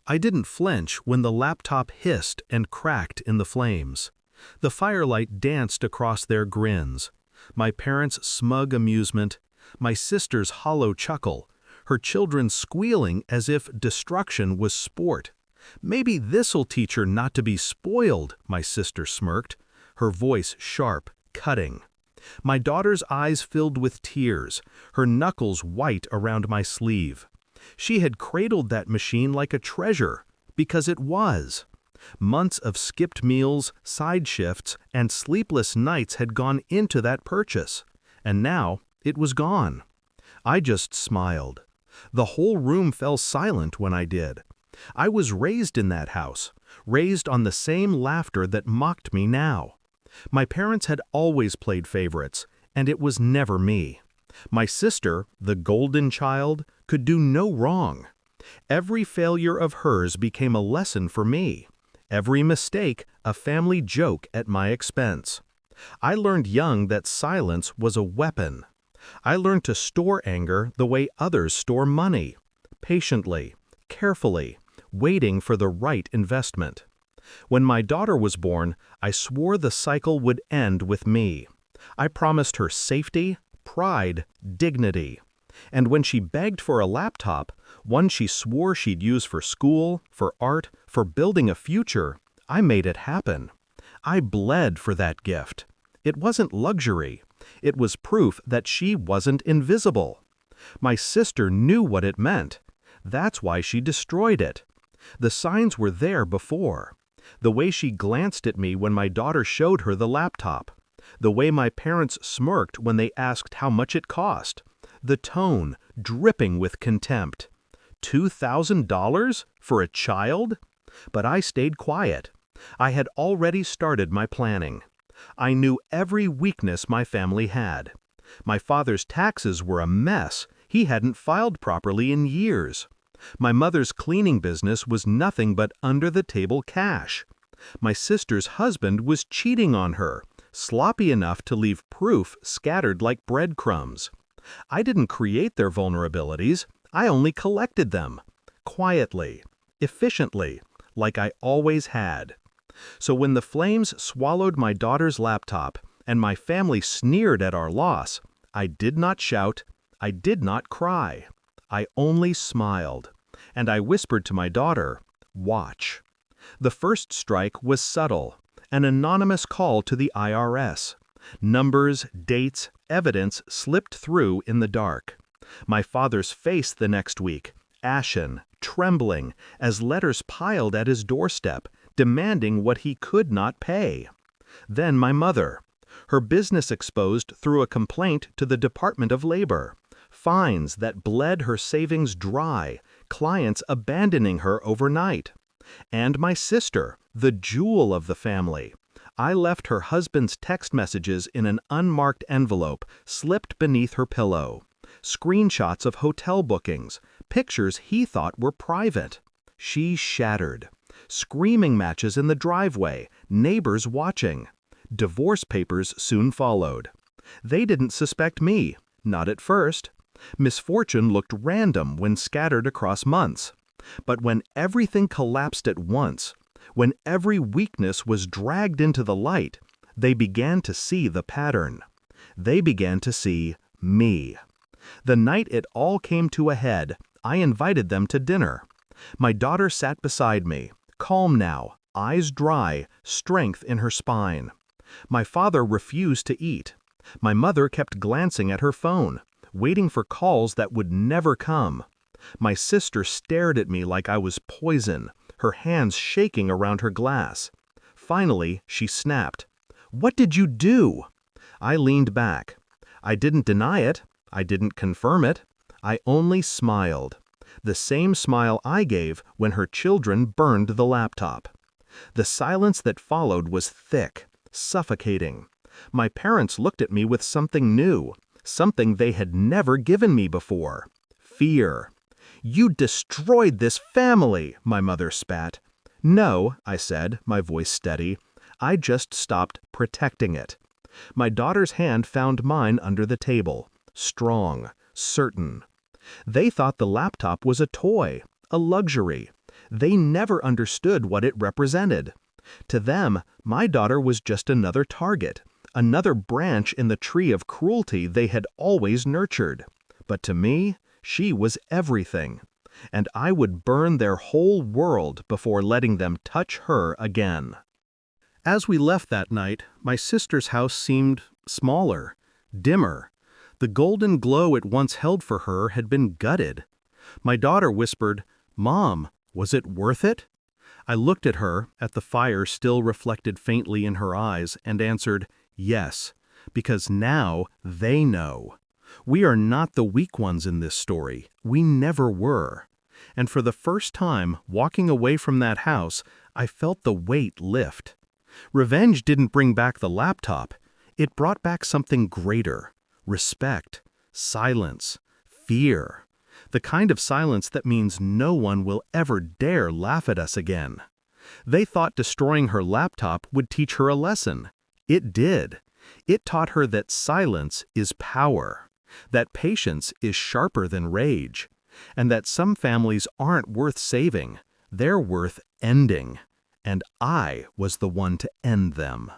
I didn't flinch when the laptop hissed and cracked in the flames. The firelight danced across their grins. My parents' smug amusement, my sister's hollow chuckle, her children squealing as if destruction was sport. "Maybe this'll teach her not to be spoiled," my sister smirked, her voice sharp, cutting. My daughter's eyes filled with tears, her knuckles white around my sleeve. She had cradled that machine like a treasure, because it was. Months of skipped meals, side shifts, and sleepless nights had gone into that purchase, and now it was gone. I just smiled. The whole room fell silent when I did. I was raised in that house, raised on the same laughter that mocked me now. My parents had always played favorites, and it was never me. My sister, the golden child, could do no wrong. Every failure of hers became a lesson for me. Every mistake, a family joke at my expense. I learned young that silence was a weapon. I learned to store anger the way others store money, patiently, carefully, waiting for the right investment. When my daughter was born, I swore the cycle would end with me. I promised her safety, pride, dignity. And when she begged for a laptop, one she swore she'd use for school, for art, for building a future, I made it happen. I bled for that gift. It wasn't luxury. It was proof that she wasn't invisible. My sister knew what it meant. That's why she destroyed it. The signs were there before. The way she glanced at me when my daughter showed her the laptop. The way my parents smirked when they asked how much it cost. The tone, dripping with contempt. $2,000 for a child? But I stayed quiet. I had already started my planning. I knew every weakness my family had. My father's taxes were a mess. He hadn't filed properly in years. My mother's cleaning business was nothing but under-the-table cash. My sister's husband was cheating on her, sloppy enough to leave proof scattered like breadcrumbs. I didn't create their vulnerabilities, I only collected them. Quietly, efficiently, like I always had. So when the flames swallowed my daughter's laptop and my family sneered at our loss, I did not shout, I did not cry. I only smiled. And I whispered to my daughter, "Watch." The first strike was subtle, an anonymous call to the IRS. Numbers, dates, evidence slipped through in the dark. My father's face the next week, ashen, trembling, as letters piled at his doorstep, demanding what he could not pay. Then my mother, her business exposed through a complaint to the Department of Labor. Fines that bled her savings dry, clients abandoning her overnight. And my sister, the jewel of the family. I left her husband's text messages in an unmarked envelope slipped beneath her pillow. Screenshots of hotel bookings, pictures he thought were private. She shattered. Screaming matches in the driveway, neighbors watching. Divorce papers soon followed. They didn't suspect me, not at first. Misfortune looked random when scattered across months. But when everything collapsed at once, when every weakness was dragged into the light, they began to see the pattern. They began to see me. The night it all came to a head, I invited them to dinner. My daughter sat beside me, calm now, eyes dry, strength in her spine. My father refused to eat. My mother kept glancing at her phone, waiting for calls that would never come. My sister stared at me like I was poison, her hands shaking around her glass. Finally, she snapped, "What did you do?" I leaned back. I didn't deny it. I didn't confirm it. I only smiled. The same smile I gave when her children burned the laptop. The silence that followed was thick, suffocating. My parents looked at me with something new, something they had never given me before. Fear. "You destroyed this family," my mother spat. "No," I said, my voice steady. "I just stopped protecting it." My daughter's hand found mine under the table, strong, certain. They thought the laptop was a toy, a luxury. They never understood what it represented. To them, my daughter was just another target, another branch in the tree of cruelty they had always nurtured. But to me, she was everything, and I would burn their whole world before letting them touch her again. As we left that night, my sister's house seemed smaller, dimmer. The golden glow it once held for her had been gutted. My daughter whispered, "Mom, was it worth it?" I looked at her, at the fire still reflected faintly in her eyes, and answered, "Yes, because now they know. We are not the weak ones in this story. We never were." And for the first time, walking away from that house, I felt the weight lift. Revenge didn't bring back the laptop. It brought back something greater: respect, silence, fear. The kind of silence that means no one will ever dare laugh at us again. They thought destroying her laptop would teach her a lesson. It did. It taught her that silence is power, that patience is sharper than rage, and that some families aren't worth saving, they're worth ending. And I was the one to end them.